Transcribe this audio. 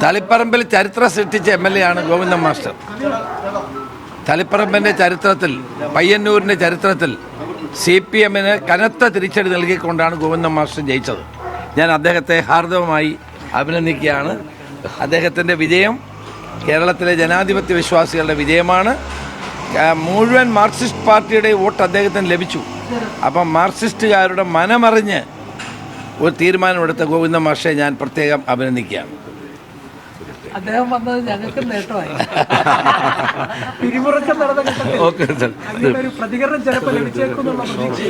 തളിപ്പറമ്പിൽ ചരിത്രം സൃഷ്ടിച്ച MLA ആണ് ഗോവിന്ദൻ മാസ്റ്റർ. തളിപ്പറമ്പിൻ്റെ ചരിത്രത്തിൽ, പയ്യന്നൂരിൻ്റെ ചരിത്രത്തിൽ CPMന് കനത്ത തിരിച്ചടി നൽകിക്കൊണ്ടാണ് ഗോവിന്ദൻ മാസ്റ്റർ ജയിച്ചത്. ഞാൻ അദ്ദേഹത്തെ ഹാർദവമായി അഭിനന്ദിക്കുകയാണ്. അദ്ദേഹത്തിൻ്റെ വിജയം കേരളത്തിലെ ജനാധിപത്യ വിശ്വാസികളുടെ വിജയമാണ്. മുഴുവൻ മാർക്സിസ്റ്റ് പാർട്ടിയുടെ വോട്ട് അദ്ദേഹത്തിന് ലഭിച്ചു. അപ്പം മാർക്സിസ്റ്റുകാരുടെ മനമറിഞ്ഞ് ഒരു തീരുമാനമെടുത്ത ഗോവിന്ദൻ മാസ്റ്ററെ ഞാൻ പ്രത്യേകം അഭിനന്ദിക്കുകയാണ്. അദ്ദേഹം വന്നത് ഞങ്ങൾക്ക് നേട്ടമായി. പിരിമുറുക്കം നടന്ന ഘട്ടത്തിൽ ഒരു പ്രതികരണം ചിലപ്പോൾ ലഭിച്ചേക്കുന്നുള്ള പ്രതീക്ഷ.